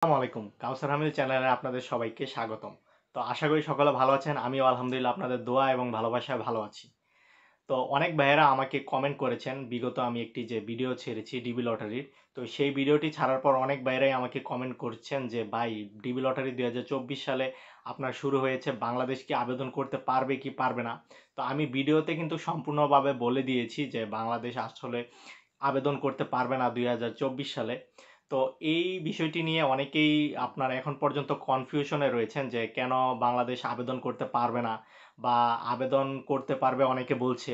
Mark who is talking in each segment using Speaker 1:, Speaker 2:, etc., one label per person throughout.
Speaker 1: আসসালামু আলাইকুম। কাউসার হামিদ চ্যানেলে আপনাদের সবাইকে স্বাগতম। তো আশা করি সকলে ভালো আছেন। আমিও আলহামদুলিল্লাহ আপনাদের দোয়া এবং ভালোবাসায় ভালো আছি। তো অনেক ভাইয়েরা আমাকে কমেন্ট করেছেন বিগত আমি একটি যে ভিডিও ছেড়েছি ডিবি লটারির। তো সেই ভিডিওটি ছাড়ার পর অনেক ভাইয়েরাই আমাকে কমেন্ট করছেন যে ভাই ডিবি লটারি ২০২৪ সালে আপনার শুরু হয়েছে, বাংলাদেশ কি আবেদন করতে পারবে কি পারবে না? তো আমি ভিডিওতে কিন্তু সম্পূর্ণভাবে বলে দিয়েছি যে বাংলাদেশ আসলে আবেদন করতে পারবে না ২০২৪ সালে। তো এই বিষয়টি নিয়ে অনেকেই আপনার এখন পর্যন্ত কনফিউশনে রয়েছেন যে কেন বাংলাদেশ আবেদন করতে পারবে না বা আবেদন করতে পারবে অনেকে বলছে।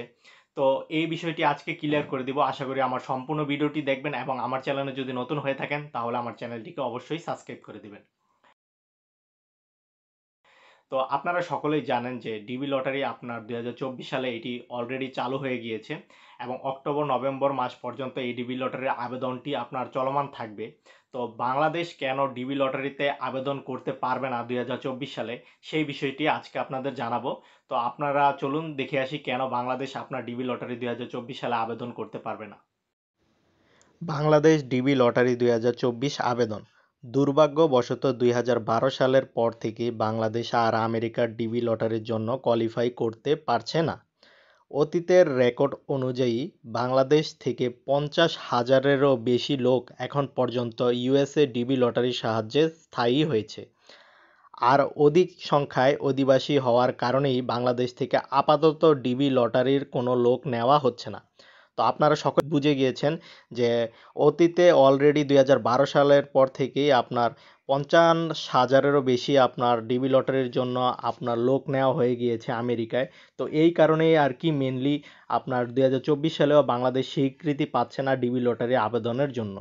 Speaker 1: তো এই বিষয়টি আজকে ক্লিয়ার করে দিব। আশা করি আমার সম্পূর্ণ ভিডিওটি দেখবেন এবং আমার চ্যানেলে যদি নতুন হয়ে থাকেন তাহলে আমার চ্যানেলটিকে অবশ্যই সাবস্ক্রাইব করে দিবেন। তো আপনারা সকলেই জানেন যে ডিবি লটারি আপনার ২০২৪ সালে এটি অলরেডি চালু হয়ে গিয়েছে এবং অক্টোবর নভেম্বর মাস পর্যন্ত এই ডিবি লটারির আবেদনটি আপনার চলমান থাকবে। তো বাংলাদেশ কেন ডিবি লটারিতে আবেদন করতে পারবে না ২০২৪ সালে, সেই বিষয়টি আজকে আপনাদের জানাবো। তো আপনারা চলুন দেখে আসি কেন বাংলাদেশ আপনার ডিবি লটারি ২০২৪ সালে আবেদন করতে পারবে না। বাংলাদেশ ডিবি লটারি ২০২৪ আবেদন। দুর্ভাগ্যবশত ২০১২ সালের পর থেকে বাংলাদেশ আর আমেরিকার ডিবি লটারির জন্য কোয়ালিফাই করতে পারছে না। অতীতের রেকর্ড অনুযায়ী বাংলাদেশ থেকে ৫০,০০০-এরও বেশি লোক এখন পর্যন্ত ইউএসএ ডিবি লটারির সাহায্যে স্থায়ী হয়েছে। আর অধিক সংখ্যায় অধিবাসী হওয়ার কারণেই বাংলাদেশ থেকে আপাতত ডিবি লটারির কোনো লোক নেওয়া হচ্ছে না। তো আপনারা সকলে বুঝে গিয়েছেন যে অতীতে অলরেডি ২০১২ সালের পর থেকেই আপনার ৫০,০০০-এরও বেশি আপনার ডিবি লটারির জন্য আপনার লোক নেওয়া হয়ে গিয়েছে আমেরিকায়। তো এই কারণেই আর কি মেনলি আপনার ২০২৪ সালেও বাংলাদেশ স্বীকৃতি পাচ্ছে না ডিবি লটারি আবেদনের জন্য।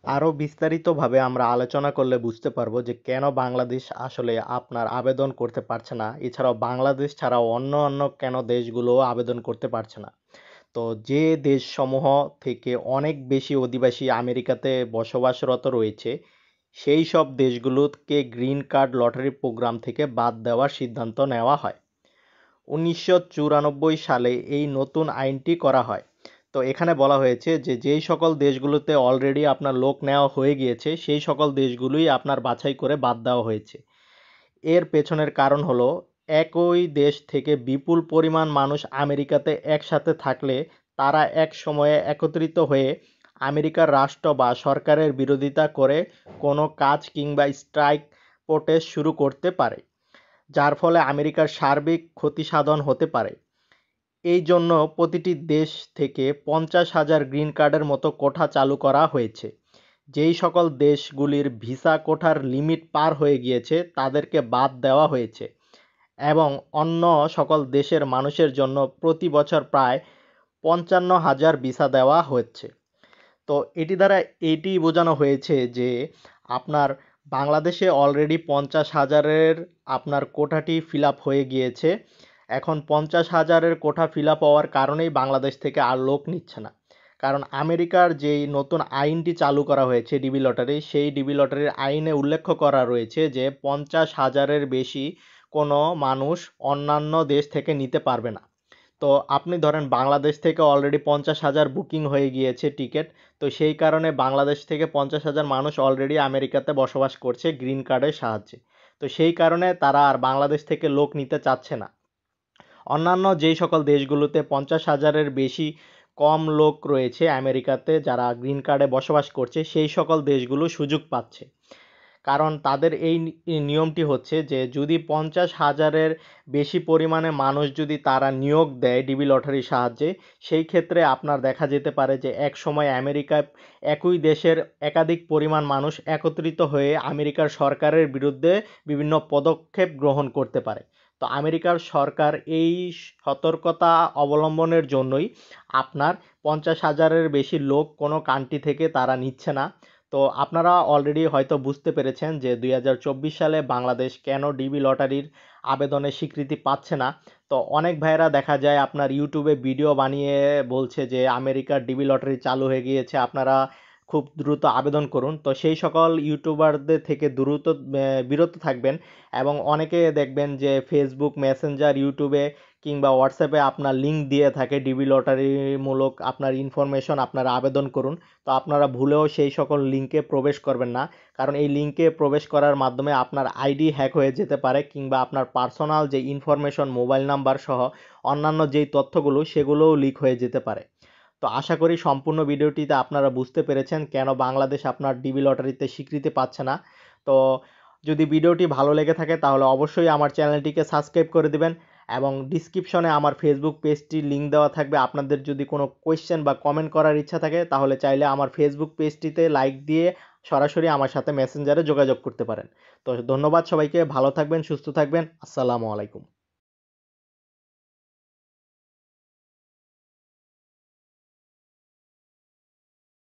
Speaker 1: আরও বিস্তারিতভাবে আমরা আলোচনা করলে বুঝতে পারবো যে কেন বাংলাদেশ আসলে আপনার আবেদন করতে পারছে না, এছাড়াও বাংলাদেশ ছাড়াও অন্য অন্য কেন দেশগুলোও আবেদন করতে পারছে না। তো যে দেশসমূহ থেকে অনেক বেশি অধিবাসী আমেরিকাতে বসবাসরত রয়েছে, সেই সব দেশগুলোকে গ্রিন কার্ড লটারি প্রোগ্রাম থেকে বাদ দেওয়ার সিদ্ধান্ত নেওয়া হয়। ১৯৯৪ সালে এই নতুন আইনটি করা হয়। তো এখানে বলা হয়েছে যে যেই সকল দেশগুলোতে অলরেডি আপনার লোক নেওয়া হয়ে গিয়েছে সেই সকল দেশগুলোই আপনার বাছাই করে বাদ দেওয়া হয়েছে। এর পেছনের কারণ হলো একই দেশ থেকে বিপুল পরিমাণ মানুষ আমেরিকাতে একসাথে থাকলে তারা এক সময়ে একত্রিত হয়ে আমেরিকার রাষ্ট্র বা সরকারের বিরোধিতা করে কোনো কাজ কিংবা স্ট্রাইক প্রোটেস্ট শুরু করতে পারে, যার ফলে আমেরিকার সার্বিক ক্ষতিসাধন হতে পারে। এই জন্য প্রতিটি দেশ থেকে ৫০,০০০ গ্রিন কার্ডের মতো কোঠা চালু করা হয়েছে। যেই সকল দেশগুলির ভিসা কোঠার লিমিট পার হয়ে গিয়েছে তাদেরকে বাদ দেওয়া হয়েছে এবং অন্য সকল দেশের মানুষের জন্য প্রতি বছর প্রায় ৫৫,০০০ ভিসা দেওয়া হচ্ছে। তো এটি দ্বারা এটি বোঝানো হয়েছে যে আপনার বাংলাদেশে অলরেডি ৫০,০০০-এর আপনার কোটাটি ফিল আপ হয়ে গিয়েছে। এখন ৫০,০০০-এর কোটা ফিল আপ হওয়ার কারণেই বাংলাদেশ থেকে আর লোক নিচ্ছে না। কারণ আমেরিকার যেই নতুন আইনটি চালু করা হয়েছে ডিবি লটারি, সেই ডিবি লটারির আইনে উল্লেখ করা রয়েছে যে ৫০,০০০-এর বেশি কোনো মানুষ অন্যান্য দেশ থেকে নিতে পারবে না। তো আপনি ধরেন বাংলাদেশ থেকে অলরেডি ৫০,০০০ বুকিং হয়ে গিয়েছে টিকিট। তো সেই কারণে বাংলাদেশ থেকে ৫০,০০০ মানুষ অলরেডি আমেরিকাতে বসবাস করছে গ্রিন কার্ডের সাহায্যে। তো সেই কারণে তারা আর বাংলাদেশ থেকে লোক নিতে চাচ্ছে না। অন্যান্য যেই সকল দেশগুলোতে ৫০,০০০-এর বেশি কম লোক রয়েছে আমেরিকাতে যারা গ্রিন কার্ডে বসবাস করছে, সেই সকল দেশগুলো সুযোগ পাচ্ছে। কারণ তাদের এই নিয়মটি হচ্ছে যে যদি ৫০,০০০-এর বেশি পরিমাণে মানুষ যদি তারা নিয়োগ দেয় ডিবি লটারির সাহায্যে, সেই ক্ষেত্রে আপনার দেখা যেতে পারে যে একসময় আমেরিকায় একই দেশের একাধিক পরিমাণ মানুষ একত্রিত হয়ে আমেরিকার সরকারের বিরুদ্ধে বিভিন্ন পদক্ষেপ গ্রহণ করতে পারে। তো আমেরিকার সরকার এই সতর্কতা অবলম্বনের জন্যই আপনার ৫০,০০০-এর বেশি লোক কোনো কান্ট্রি থেকে তারা নিচ্ছে না। তো আপনারা অলরেডি হয়তো বুঝতে পেরেছেন যে ২০২৪ সালে বাংলাদেশ কেন ডিবি লটারির আবেদনের স্বীকৃতি পাচ্ছে না। তো অনেক ভাইয়েরা দেখা যায় আপনার ইউটিউবে ভিডিও বানিয়ে বলছে যে আমেরিকার ডিবি লটারি চালু হয়ে গিয়েছে, আপনারা খুব দ্রুত আবেদন করুন। তো সেই সকল ইউটিউবারদের থেকে বিরত থাকবেন। এবং অনেকে দেখবেন যে ফেসবুক মেসেঞ্জার, ইউটিউবে কিংবা হোয়াটসঅ্যাপে আপনার লিঙ্ক দিয়ে থাকে ডিবি লটারিমূলক আপনার ইনফরমেশন, আপনারা আবেদন করুন। তো আপনারা ভুলেও সেই সকল লিঙ্কে প্রবেশ করবেন না, কারণ এই লিঙ্কে প্রবেশ করার মাধ্যমে আপনার আইডি হ্যাক হয়ে যেতে পারে, কিংবা আপনার পার্সোনাল যে ইনফরমেশন, মোবাইল নাম্বার সহ অন্যান্য যেই তথ্যগুলো সেগুলোও লিক হয়ে যেতে পারে। তো আশা করি সম্পূর্ণ ভিডিওটিতে আপনারা বুঝতে পেরেছেন কেন বাংলাদেশ আপনার ডিবি লটারিতে স্বীকৃতি পাচ্ছে না। তো যদি ভিডিওটি ভালো লেগে থাকে তাহলে অবশ্যই আমার চ্যানেলটিকে সাবস্ক্রাইব করে দিবেন, এবং ডিসক্রিপশনে আমার ফেসবুক পেজটির লিঙ্ক দেওয়া থাকবে। আপনাদের যদি কোনো কোয়েশ্চেন বা কমেন্ট করার ইচ্ছা থাকে তাহলে চাইলে আমার ফেসবুক পেজটিতে লাইক দিয়ে সরাসরি আমার সাথে মেসেঞ্জারে যোগাযোগ করতে পারেন। তো ধন্যবাদ সবাইকে, ভালো থাকবেন, সুস্থ থাকবেন, আসসালামু আলাইকুম।